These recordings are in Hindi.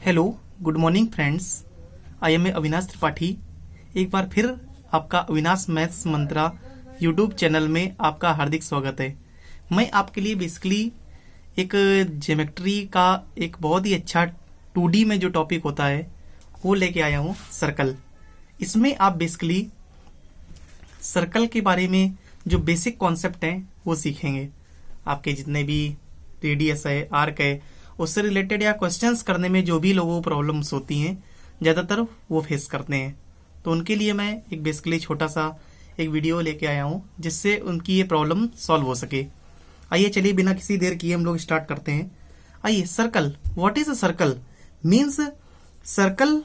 Hello, good morning friends. I am Avinash Tripathi. एक बार फिर आपका अविनाश मैथ्स मंत्रा यूट्यूब चैनल में आपका हार्दिक स्वागत है। मैं आपके लिए बेसिकली एक ज्योमेट्री का एक बहुत ही अच्छा 2D में जो टॉपिक होता है वो लेके आया हूँ, सर्कल। इसमें आप बेसिकली सर्कल के बारे में जो बेसिक कॉन्सेप्ट हैं वो सीखेंगे। आपके जितने भी रेडियस है, आर्क है, उससे रिलेटेड या क्वेश्चंस करने में जो भी लोगों को प्रॉब्लम्स होती हैं ज़्यादातर वो फेस करते हैं, तो उनके लिए मैं एक बेसिकली छोटा सा एक वीडियो लेके आया हूँ जिससे उनकी ये प्रॉब्लम सॉल्व हो सके। आइए चलिए बिना किसी देर किए हम लोग स्टार्ट करते हैं। आइए, circle, what is a circle? Means circle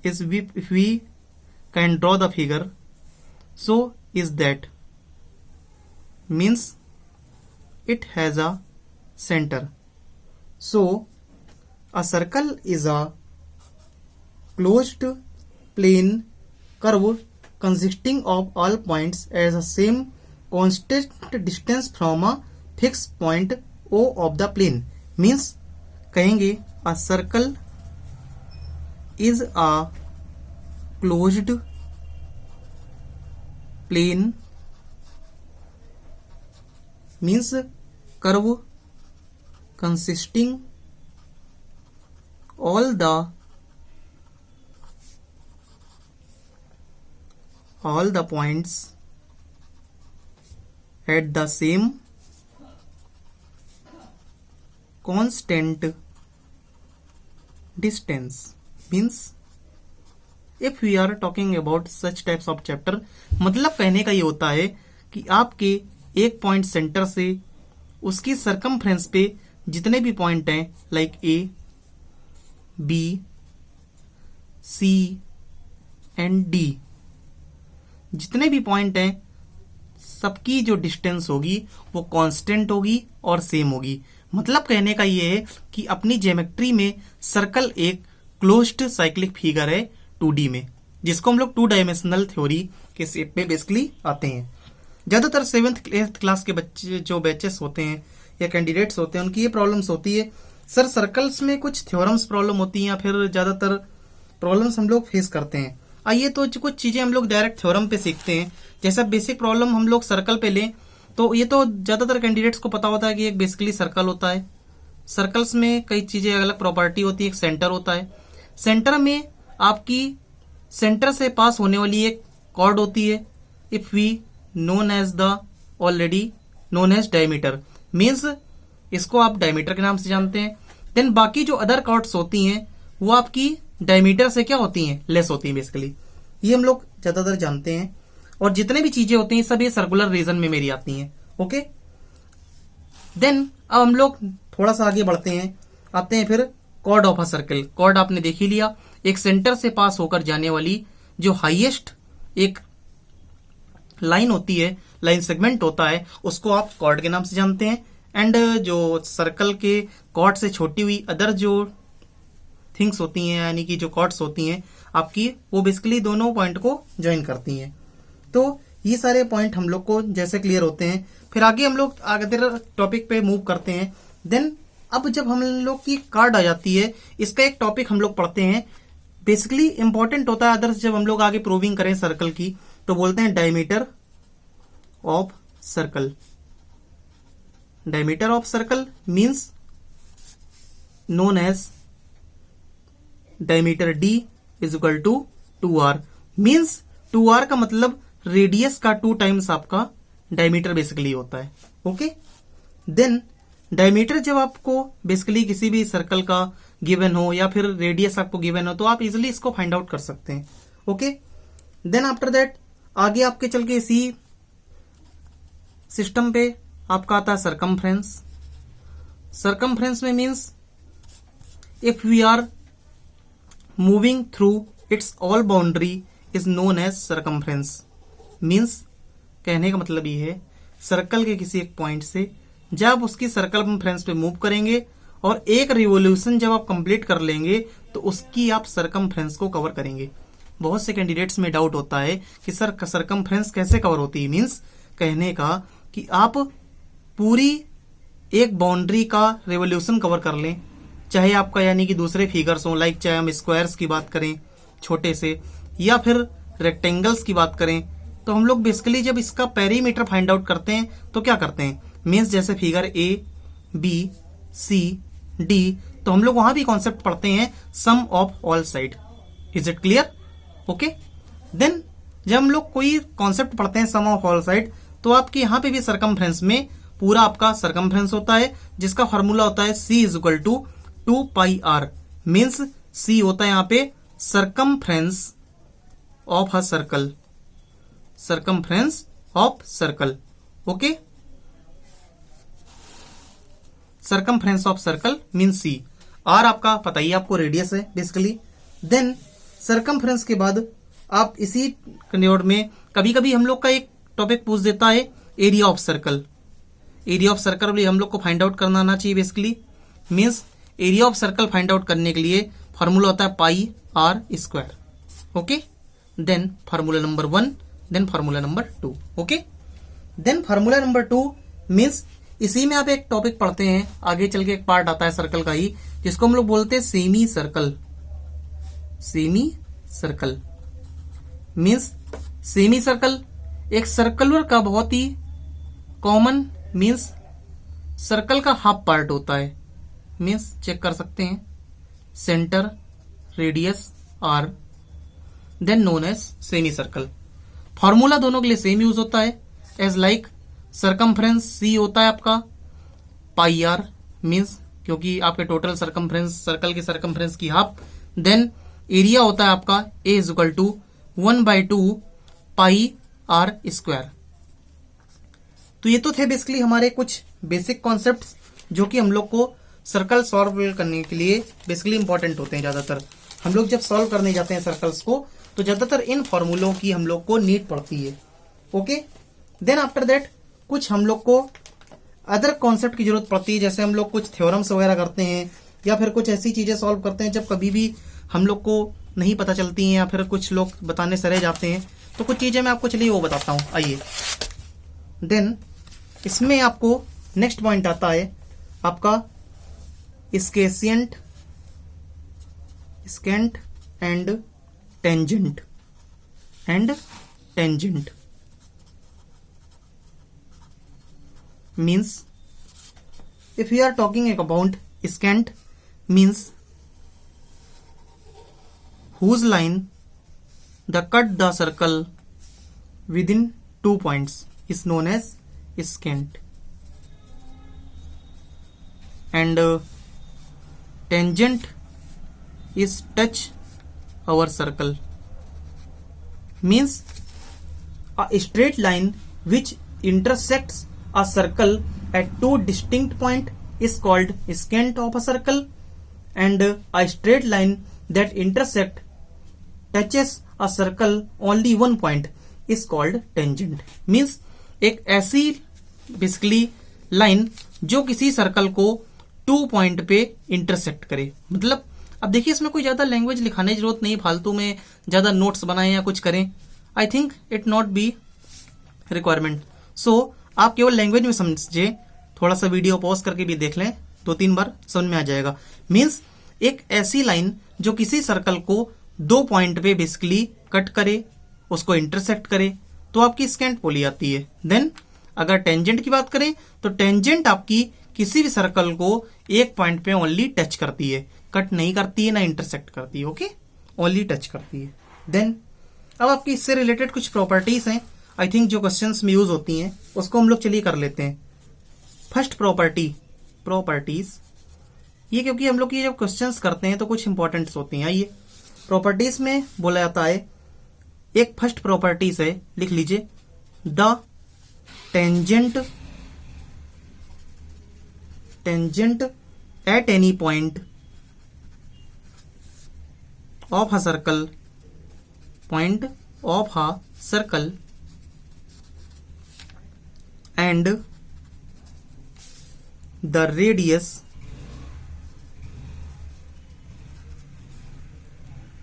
is if we can draw the figure, so is that means it has a center. So a circle is a closed plane curve consisting of all points at the same constant distance from a fixed point O of the plane. Means कहेंगे a circle is a closed plane means curve consisting all the points at the same constant distance. Means if we are talking about such types of chapter, मतलब कहने का ये होता है कि आपके एक पॉइंट सेंटर से उसकी सरकमफ्रेंस पे जितने भी पॉइंट हैं, like A, B, C and D, जितने भी पॉइंट हैं सबकी जो डिस्टेंस होगी वो कांस्टेंट होगी और सेम होगी। मतलब कहने का ये है कि अपनी ज्योमेट्री में सर्कल एक क्लोज्ड साइक्लिक फिगर है 2D में, जिसको हम लोग 2 डायमेंशनल थ्योरी के शेप में बेसिकली आते हैं। ज्यादातर 7th 8th क्लास के बच्चे जो बैचेस होते हैं या कैंडिडेट्स होते हैं उनकी ये प्रॉब्लम्स होती है, सर सर्कल्स में कुछ थ्योरम्स प्रॉब्लम होती हैं या फिर ज्यादातर प्रॉब्लम्स हम लोग फेस करते हैं। आइए तो कुछ चीजें हम लोग डायरेक्ट थ्योरम पे सीखते हैं। जैसा बेसिक प्रॉब्लम हम लोग सर्कल पे लें तो ये तो ज्यादातर कैंडिडेट्स को पता होता है कि एक बेसिकली सर्कल होता है। सर्कल्स में कई चीजें अलग प्रॉपर्टी होती है। एक सेंटर होता है, सेंटर में आपकी सेंटर से पास होने वाली एक कॉर्ड होती है, if we known as the already known as diameter, means इसको आप डायमीटर के नाम से जानते हैं। देन बाकी जो अदर कॉर्ड्स होती हैं वो आपकी डायमीटर से क्या होती हैं, लेस होती हैं बेसिकली। ये हम लोग ज्यादातर जानते हैं और जितने भी चीजें होती हैं सब ये सर्कुलर रीजन में मेरी आती हैं। ओके, देन अब हम लोग थोड़ा सा आगे बढ़ते हैं, आते हैं फिर chord of a circle. Chord आपने देख ही लिया, एक सेंटर से पास होकर जाने वाली जो हाईएस्ट एक लाइन होती है, लाइन सेगमेंट होता है, उसको आप कॉर्ड के नाम से जानते हैं। एंड जो सर्कल के कॉर्ड से छोटी हुई अदर जो थिंग्स होती हैं, यानी कि जो कॉर्ड्स होती हैं आपकी, वो बेसिकली दोनों पॉइंट को ज्वाइन करती हैं। तो ये सारे पॉइंट हम लोग को जैसे क्लियर होते हैं, फिर आगे हम लोग आगे टॉपिक पे मूव करते हैं। देन अब जब हम लोग की कार्ड आ जाती है, इसका एक टॉपिक हम लोग पढ़ते हैं, बेसिकली इंपॉर्टेंट होता है। अदर्स जब हम लोग आगे प्रूविंग करें सर्कल की तो बोलते हैं diameter of circle. Diameter of circle means known as diameter D is equal to 2r। Means 2r का मतलब रेडियस का 2 टाइम्स आपका डायमीटर बेसिकली होता है। ओके, देन डायमीटर जब आपको बेसिकली किसी भी सर्कल का गिवन हो या फिर रेडियस आपको गिवन हो तो आप इजिली इसको फाइंड आउट कर सकते हैं। ओके, देन आफ्टर दैट आगे आपके चल के इसी सिस्टम पे आपका आता है सरकमफ्रेंस। सरकमफ्रेंस में means if we are moving through its all boundary is known as circumference. Means कहने का मतलब ये है, सर्कल के किसी एक पॉइंट से जब उसकी सरकमफ्रेंस पे मूव करेंगे और एक रिवोल्यूशन जब आप कंप्लीट कर लेंगे तो उसकी आप सरकमफ्रेंस को कवर करेंगे। बहुत से कैंडिडेट्स में डाउट होता है कि सर सरकमफ्रेंस कैसे कवर होती है। मीन्स कहने का कि आप पूरी एक बाउंड्री का रेवोल्यूशन कवर कर लें चाहे आपका यानी कि दूसरे फिगर्स हो, लाइक चाहे हम स्क्वायर्स की बात करें छोटे से, या फिर रेक्टेंगल्स की बात करें, तो हम लोग बेसिकली जब इसका पेरीमीटर फाइंड आउट करते हैं तो क्या करते हैं, मीन्स जैसे figure A B C D, तो हम लोग वहां भी कॉन्सेप्ट पढ़ते हैं sum of all side. Is it clear? Okay. Then जब हम लोग कोई कॉन्सेप्ट पढ़ते हैं सम ऑफ ऑल साइड, तो आपके यहां पे भी सरकमफ्रेंस में पूरा आपका सरकमफ्रेंस होता है, जिसका फॉर्मूला होता है C is equal to 2 pi r. Means C होता है यहां पे circumference of a circle, circumference of circle. Okay, circumference of circle means C। R आपका पता ही, आपको रेडियस है बेसिकली। देन सरकमफ्रेंस के बाद आप इसी कंडीशन में कभी कभी हम लोग का एक टॉपिक पूछ देता है area of circle. Area of circle भी हम लोग को फाइंड आउट करना आना चाहिए basically. Means area of circle find out करने के लिए फॉर्मूला होता है pi r square. Okay, then formula number 1, then formula number 2। Okay, then formula number 2 means इसी में आप एक टॉपिक पढ़ते हैं, आगे चल के एक पार्ट आता है सर्कल का ही, जिसको हम लोग बोलते हैं semi circle. Semi circle means semi circle एक सर्कलर का बहुत ही कॉमन, मीन्स सर्कल का हाफ पार्ट होता है। मीन्स चेक कर सकते हैं, centre, radius r, then known as semi circle. Formula दोनों के लिए सेम यूज होता है, एज लाइक सरकमफ्रेंस सी होता है आपका पाई आर, मीन्स क्योंकि आपके टोटल सरकमफ्रेंस, सर्कल के सरकमफ्रेंस की हाफ। देन एरिया होता है आपका A is equal to 1/2 pi r square. तो ये तो थे बेसिकली हमारे कुछ बेसिक कॉन्सेप्ट्स जो कि हम लोग को सर्कल सॉल्व करने के लिए बेसिकली इंपॉर्टेंट होते हैं। ज्यादातर हम लोग जब सॉल्व करने जाते हैं सर्कल्स को, तो ज्यादातर इन फॉर्मूलों की हम लोग को नीड पड़ती है। ओके, देन आफ्टर दैट कुछ हम लोग को अदर कॉन्सेप्ट की जरूरत पड़ती है, जैसे हम लोग कुछ थ्योरम्स वगैरह करते हैं, या फिर कुछ ऐसी चीजें सॉल्व करते हैं जब कभी भी हम लोग को नहीं पता चलती हैं, या फिर कुछ लोग बताने से रह जाते हैं। तो कुछ चीजें मैं आपको चलिए वो बताता हूं, आइए। देन इसमें आपको नेक्स्ट पॉइंट आता है आपका secant, secant and tangent, and tangent means if we are talking about scant means whose line the cut the circle within 2 points is known as scant, and tangent is touch our circle, means a straight line which intersects a circle at 2 distinct points is called scant of a circle, and a straight line that intersect touches a circle only 1 point is called tangent। means एक ऐसी बेसिकली लाइन जो किसी सर्कल को 2 पॉइंट पे इंटरसेक्ट करे। मतलब अब देखिए इसमें कोई ज्यादा लैंग्वेज लिखाने की जरूरत नहीं, फालतू में ज्यादा नोट्स बनाएं या कुछ करें, I think it not be requirement. So आप केवल लैंग्वेज में समझिए, थोड़ा सा वीडियो पॉज करके भी देख लें, 2-3 बार समझ में आ जाएगा। मीन्स एक ऐसी लाइन जो किसी सर्कल को 2 पॉइंट पे बेसिकली कट करे, उसको इंटरसेक्ट करे, तो आपकी स्केंट बोली जाती है। देन अगर टेंजेंट की बात करें तो टेंजेंट आपकी किसी भी सर्कल को 1 पॉइंट पे ओनली टच करती है, कट नहीं करती है ना इंटरसेक्ट करती है। ओके, ओनली टच करती है। देन अब आपकी इससे रिलेटेड कुछ प्रॉपर्टीज हैं, आई थिंक जो क्वेश्चंस में यूज होती हैं, उसको हम लोग चलिए कर लेते हैं। फर्स्ट प्रॉपर्टी, प्रॉपर्टीज, ये क्योंकि हम लोग ये जब क्वेश्चंस करते हैं तो कुछ इंपॉर्टेंट्स होती हैं। आइए, प्रॉपर्टीज में बोला जाता है, एक फर्स्ट प्रॉपर्टीज है, लिख लीजिए, the tangent at any point of a circle, point of a circle and the radius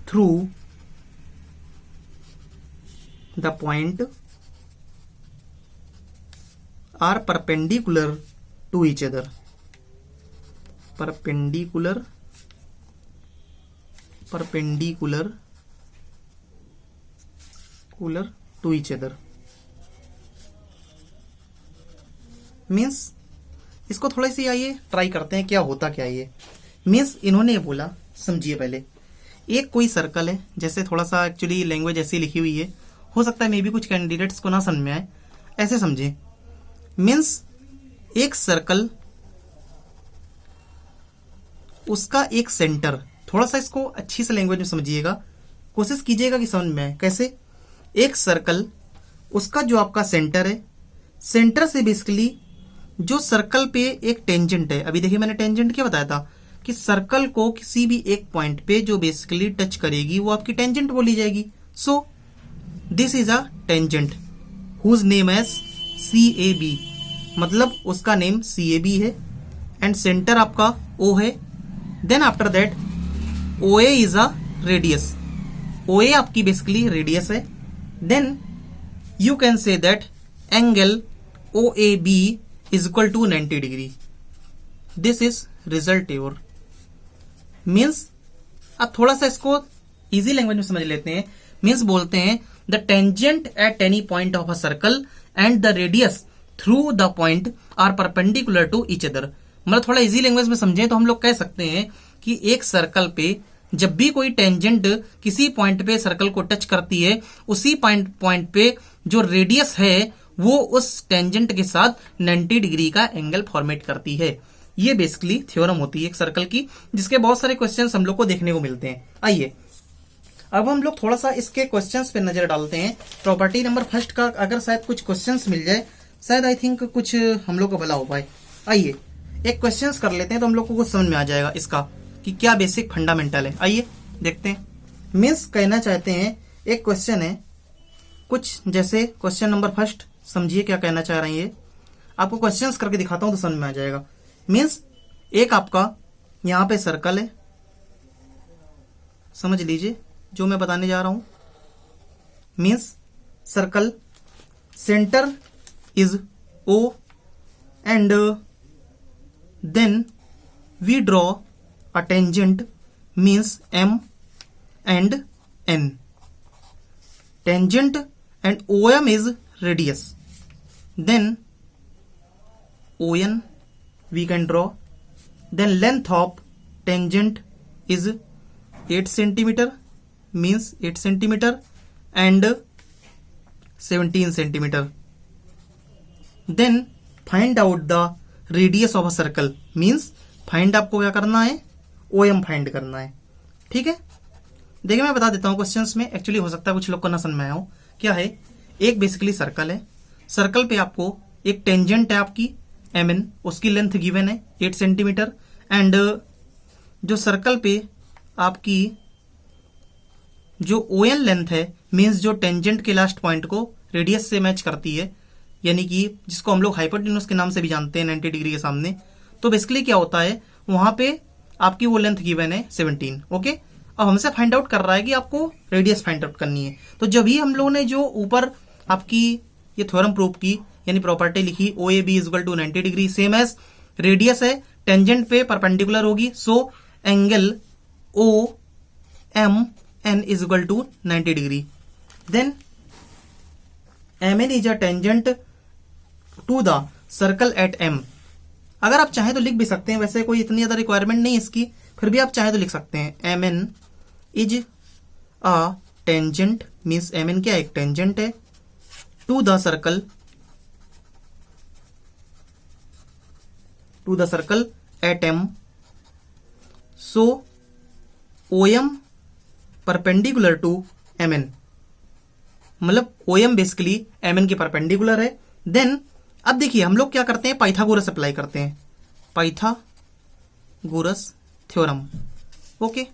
through the point are perpendicular to each other, perpendicular to each other. Means इसको थोड़ा सी आइए ट्राई करते हैं क्या होता क्या ये। मीन्स इन्होंने बोला, समझिए पहले, एक कोई सर्कल है, जैसे थोड़ा सा एक्चुअली लैंग्वेज ऐसी लिखी हुई है, हो सकता है मे भी कुछ कैंडिडेट्स को ना समझ में आए, ऐसे समझे। मीन्स एक सर्कल, उसका एक सेंटर, थोड़ा सा इसको अच्छी से लैंग्वेज में समझिएगा, कोशिश कीजिएगा कि समझ में आए। कैसे? एक सर्कल, उसका जो आपका सेंटर है, सेंटर से बेसिकली जो सर्कल पे एक टेंजेंट है, अभी देखिए मैंने टेंजेंट क्या बताया था कि सर्कल को किसी भी एक पॉइंट पे जो बेसिकली टच करेगी वो आपकी टेंजेंट बोली जाएगी। So this is a tangent whose name as CAB, मतलब उसका नेम CAB है एंड सेंटर आपका O है। Then after that OA is a radius, OA आपकी बेसिकली रेडियस है। Then you can say that angle OAB is equal to 90 degree. This is result your. Means अब थोड़ा सा इसको इजी लैंग्वेज में समझ लेते हैं। मीन्स बोलते हैं the tangent at any point of a circle and the radius through the point are perpendicular to each other. मतलब थोड़ा इजी लैंग्वेज में समझें तो हम लोग कह सकते हैं कि एक सर्कल पे जब भी कोई टेंजेंट किसी पॉइंट पे सर्कल को टच करती है, उसी पॉइंट पे जो रेडियस है वो उस टेंजेंट के साथ 90 डिग्री का एंगल फॉर्मेट करती है। ये बेसिकली थ्योरम होती है एक सर्कल की, जिसके बहुत सारे क्वेश्चंस हम लोग को देखने को मिलते हैं। आइए अब हम लोग थोड़ा सा इसके क्वेश्चंस पे नजर डालते हैं। प्रॉपर्टी नंबर फर्स्ट का अगर शायद कुछ क्वेश्चंस मिल जाए, शायद आई थिंक कुछ हम लोग को भला हो पाए। आइए एक क्वेश्चंस कर लेते हैं तो हम लोग को कुछ समझ में आ जाएगा इसका कि क्या बेसिक फंडामेंटल है। आइए देखते हैं। मीन्स कहना चाहते हैं, एक क्वेश्चन है कुछ जैसे क्वेश्चन नंबर फर्स्ट, समझिए क्या कहना चाह रहे हैं ये। आपको क्वेश्चंस करके दिखाता हूं तो समझ में आ जाएगा। मीन्स एक आपका यहां पे सर्कल है, समझ लीजिए जो मैं बताने जा रहा हूं। Means circle centre is O and then we draw a tangent means M and N. Tangent and OM is radius. Then ON we can draw. Then length of tangent is 8 centimeter, means 8 centimeter and 17 centimeter. Then find out the radius of a circle, means find आपको क्या करना है, OM फाइंड करना है। ठीक है, देखिए मैं बता देता हूं क्वेश्चंस में, एक्चुअली हो सकता है कुछ लोग को ना समझ में आया हो। क्या है, एक बेसिकली सर्कल है, सर्कल पे आपको एक टेंजेंट है आपकी MN, उसकी लेंथ गिवन है 8 सेंटीमीटर एंड जो सर्कल पे आपकी जो ON लेंथ है, मींस जो टेंजेंट के लास्ट पॉइंट को रेडियस से मैच करती है, यानी कि जिसको हम लोग हाइपोटेन्यूज के नाम से भी जानते हैं 90 डिग्री के सामने। तो बेसिकली क्या होता है, वहां पे आपकी वो लेंथ गिवन है 17। ओके, अब हमसे फाइंड आउट कर रहा है कि आपको रेडियस फाइंड आउट करनी है। तो जब ही हम लोगों ने जो ऊपर आपकी ये थ्योरम प्रूव की, यानी प्रॉपर्टी लिखी OAB is equal to 90 degree, same as radius है, टेंजेंट पे परपेंडिकुलर होगी, so angle OMN is equal to 90 degree. Then MN is a tangent to the circle at M। अगर आप चाहें तो लिख भी सकते हैं, वैसे कोई इतनी ज्यादा रिक्वायरमेंट नहीं इसकी, फिर भी आप चाहें तो लिख सकते हैं MN is a tangent, means MN क्या एक टेंजेंट है, to the circle at M, so OM perpendicular to MN, मतलब OM बेसिकली MN के परपेंडिकुलर है। देन अब देखिए हम लोग क्या करते हैं, पाइथागोरस अप्लाई करते हैं, Pythagoras theorem. Okay,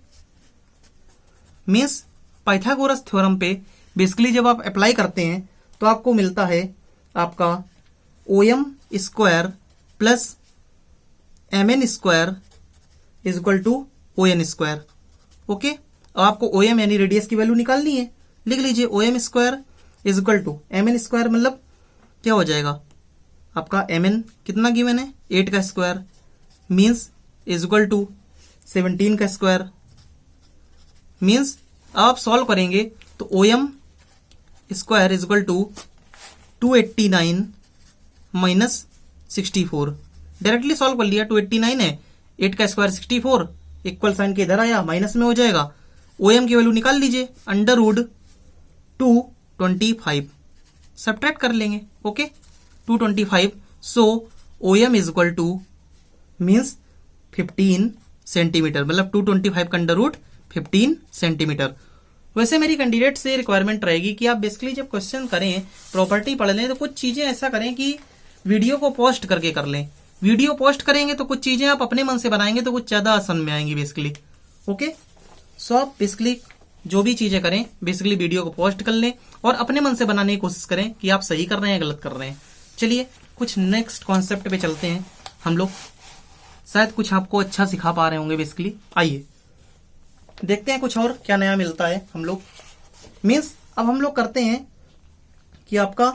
means Pythagoras theorem पे बेसिकली जब आप अप्लाई करते हैं तो आपको मिलता है आपका OM square plus MN square is equal to ON square. Okay, अब आपको OM यानी रेडियस की वैल्यू निकालनी है, लिख लीजिए OM square is equal to MN square, मतलब क्या हो जाएगा आपका MN कितना गिवन है 8 का square, means is equal to 17 का स्क्वायर। मीन्स आप सॉल्व करेंगे तो OM square is equal to 289 minus 64। Directly solve कर लिया, 289 है, 8 का स्क्वायर 64, इक्वल साइन के इधर आया, माइनस में हो जाएगा। OM की वैल्यू निकाल लीजिए, अंडर रूड 225 सब्ट्रैक्ट कर लेंगे। Okay, 225। So OM is equal two means 15 centimetre, मतलब 225 का अंडर रूट 15 सेंटीमीटर। वैसे मेरी कैंडिडेट से रिक्वायरमेंट रहेगी कि आप बेसिकली जब क्वेश्चन करें, प्रॉपर्टी पढ़ लें, तो कुछ चीजें ऐसा करें कि वीडियो को पोस्ट करके कर लें। वीडियो पोस्ट करेंगे तो कुछ चीजें आप अपने मन से बनाएंगे तो कुछ ज्यादा आसान में आएंगी बेसिकली। ओके, सो आप बेसिकली जो भी चीजें करें बेसिकली वीडियो को पोस्ट कर लें और अपने मन से बनाने की कोशिश करें कि आप सही कर रहे हैं गलत कर रहे हैं। चलिए कुछ नेक्स्ट कॉन्सेप्ट पे चलते हैं हम लोग, शायद कुछ आपको अच्छा सिखा पा रहे होंगे बेसिकली। आइए देखते हैं कुछ और क्या नया मिलता है हम लोग। मीन्स अब हम लोग करते हैं कि आपका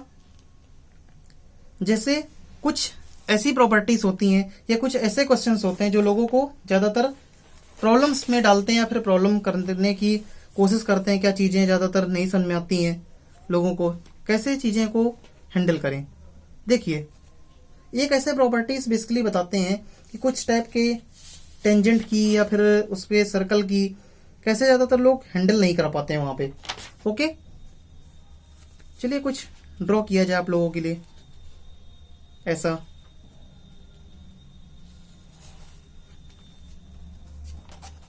जैसे कुछ ऐसी प्रॉपर्टीज होती हैं या कुछ ऐसे क्वेश्चंस होते हैं जो लोगों को ज्यादातर प्रॉब्लम्स में डालते हैं या फिर प्रॉब्लम करने की कोशिश करते हैं। क्या चीजें ज्यादातर नहीं समझ में आती हैं लोगों को, कैसे चीजें को हैंडल करें। देखिए एक ऐसे प्रॉपर्टीज बेसिकली बताते हैं कि कुछ टाइप के टेंजेंट की या फिर उस पे सर्कल की कैसे ज्यादातर लोग हैंडल नहीं कर पाते हैं वहां पे। ओके, चलिए कुछ ड्रॉ किया जाए आप लोगों के लिए ऐसा।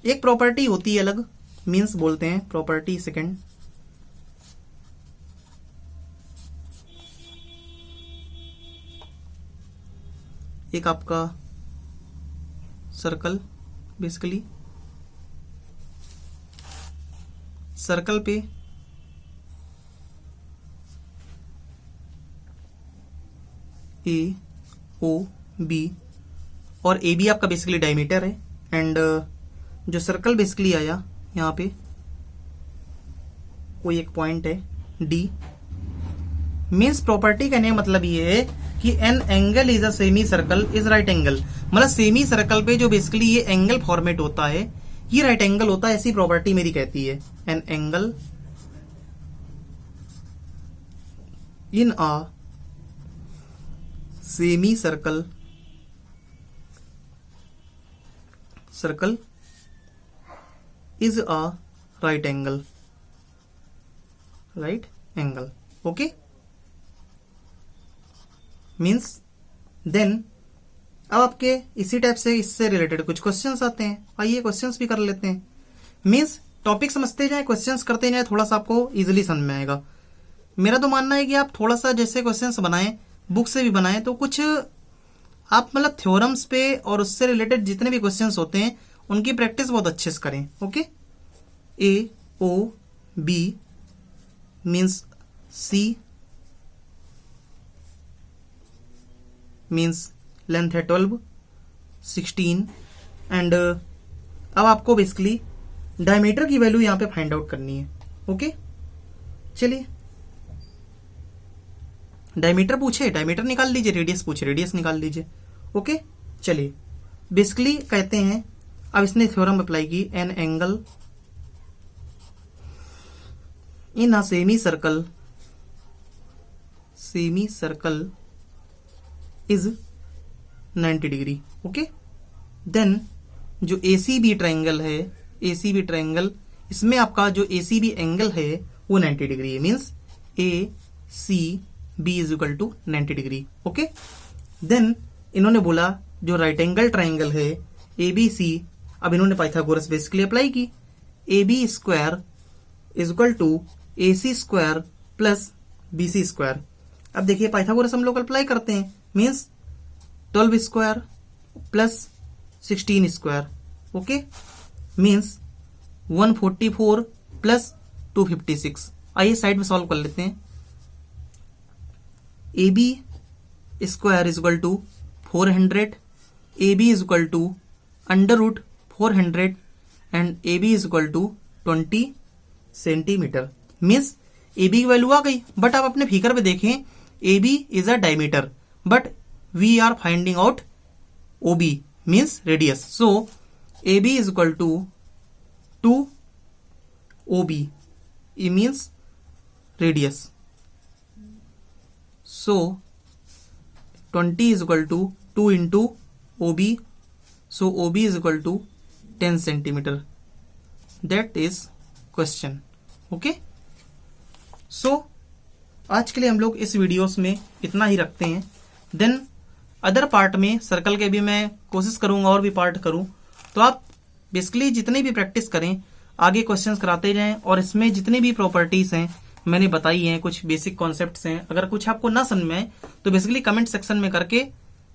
एक प्रॉपर्टी होती है अलग, मीन्स बोलते हैं प्रॉपर्टी सेकंड। एक आपका सर्कल, बेसिकली सर्कल पे AOB और AB आपका बेसिकली डायमीटर है। एंड जो सर्कल बेसिकली आया यहाँ पे कोई एक पॉइंट है D। मीन्स प्रॉपर्टी कहने का मतलब ये है कि an angle is a semi circle is right angle, मतलब सेमी सर्कल पे जो बेसिकली ये एंगल फॉर्मेट होता है ये राइट एंगल होता है, ऐसी प्रॉपर्टी मेरी कहती है। An angle in a semi circle is a right angle, okay. Means then अब आपके इसी टाइप से इससे रिलेटेड कुछ क्वेश्चंस आते हैं, आइए क्वेश्चंस भी कर लेते हैं। मीन्स टॉपिक समझते जाए, क्वेश्चंस करते जाए, थोड़ा सा आपको इजीली समझ में आएगा। मेरा तो मानना है कि आप थोड़ा सा जैसे क्वेश्चंस बनाएं, बुक से भी बनाएं, तो कुछ आप मतलब थ्योरम्स पे और उससे रिलेटेड जितने भी क्वेश्चंस होते हैं उनकी प्रैक्टिस बहुत अच्छे से करें। Okay, AOB means C means length है 12, 16 एंड अब आपको बेसिकली डायमीटर की वैल्यू यहां पे फाइंड आउट करनी है। ओके, चलिए डायमीटर पूछे डायमीटर निकाल लीजिए, रेडियस पूछे रेडियस निकाल लीजिए। ओके, चलिए बेसिकली कहते हैं अब इसने थ्योरम अप्लाई की, an angle in a semi circle is 90 degree. Okay, then जो ACB ट्रायंगल है, ACB ट्रायंगल, इसमें आपका जो ACB एंगल है वो 90 डिग्री है। Means ACB is equal to 90 degree. Okay, then इन्होंने बोला जो राइट एंगल ट्रायंगल है ABC, अब इन्होंने पाइथागोरस बेसिकली अप्लाई की, AB square is equal to AC square plus BC square. अब देखिए पाइथागोरस हम लोग अप्लाई करते हैं, means 12 square plus 16 square. Okay, means 144 plus 256। आइए साइड में सॉल्व कर लेते हैं। AB square is equal to 400, AB is equal to under root 400 and AB is equal to 20 centimetre. Means AB की वैल्यू आ गई, बट आप अपने फिगर पे देखें AB is a diameter, but we are finding out OB means radius. So AB is equal to 2 OB. E means radius. So 20 is equal to 2 into OB. So OB is equal to 10 centimeter. That is question. Okay. So आज के लिए हम लोग इस वीडियोस में इतना ही रखते हैं. देन अदर पार्ट में सर्कल के भी मैं कोशिश करूंगा और भी पार्ट करूं. तो आप बेसिकली जितनी भी प्रैक्टिस करें, आगे क्वेश्चंस कराते जाएं, और इसमें जितनी भी प्रॉपर्टीज हैं मैंने बताई हैं, कुछ बेसिक कॉन्सेप्ट्स हैं. अगर कुछ आपको ना समझ में आए तो बेसिकली कमेंट सेक्शन में करके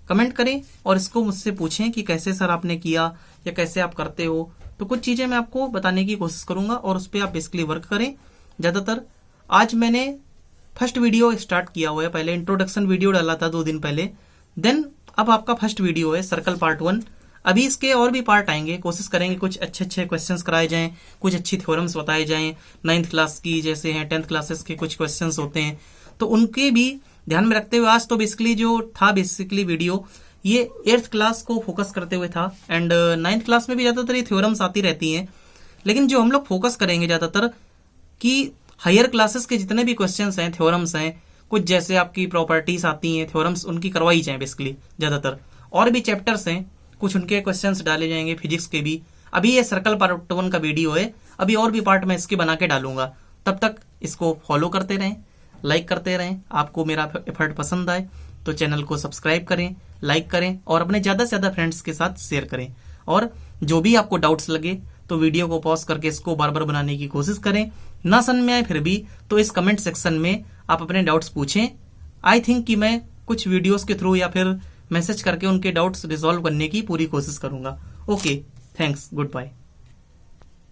कमेंट करें और इसको मुझसे पूछें कि कैसे सर आपने किया या कैसे आप करते हो. तो कुछ चीजें मैं आपको बताने की कोशिश करूंगा और उस पर आप बेसिकली वर्क करें ज्यादातर. आज मैंने फर्स्ट वीडियो स्टार्ट किया हुआ है, पहले इंट्रोडक्शन वीडियो डाला था 2 दिन पहले. देन अब आपका फर्स्ट वीडियो है सर्कल पार्ट 1. अभी इसके और भी पार्ट आएंगे. कोशिश करेंगे कुछ अच्छे अच्छे क्वेश्चंस कराए जाएं, कुछ अच्छी थ्योरम्स बताए जाएं. 9th क्लास की जैसे हैं, 10th क्लासेस के कुछ क्वेश्चंस होते हैं, तो उनके भी ध्यान में रखते हुए आज तो बेसिकली जो था बेसिकली वीडियो ये 8th क्लास को फोकस करते हुए था. एंड 9th क्लास में भी ज्यादातर ये थ्योरम्स आती रहती हैं, लेकिन जो हम लोग फोकस करेंगे ज्यादातर कि हायर क्लासेस के जितने भी क्वेश्चंस हैं, थ्योरम्स हैं, कुछ जैसे आपकी प्रॉपर्टीज आती हैं, थ्योरम्स उनकी करवाई जाए बेसिकली ज्यादातर. और भी चैप्टर्स हैं, कुछ उनके क्वेश्चंस डाले जाएंगे, फिजिक्स के भी. अभी ये सर्कल पार्ट 1 का वीडियो है, अभी और भी पार्ट मैं इसके बना के डालूंगा. तब तक इसको फॉलो करते रहें, लाइक करते रहें. आपको मेरा एफर्ट पसंद आए तो चैनल को सब्सक्राइब करें, लाइक करें और अपने ज्यादा से ज्यादा फ्रेंड्स के साथ शेयर करें. और जो भी आपको डाउट्स लगे तो वीडियो को पॉज करके इसको बार बार बनाने की कोशिश करें. ना समझ में आए फिर भी तो इस कमेंट सेक्शन में आप अपने डाउट्स पूछें. आई थिंक कि मैं कुछ वीडियोस के थ्रू या फिर मैसेज करके उनके डाउट्स रिजॉल्व करने की पूरी कोशिश करूंगा. Okay, thanks, good bye.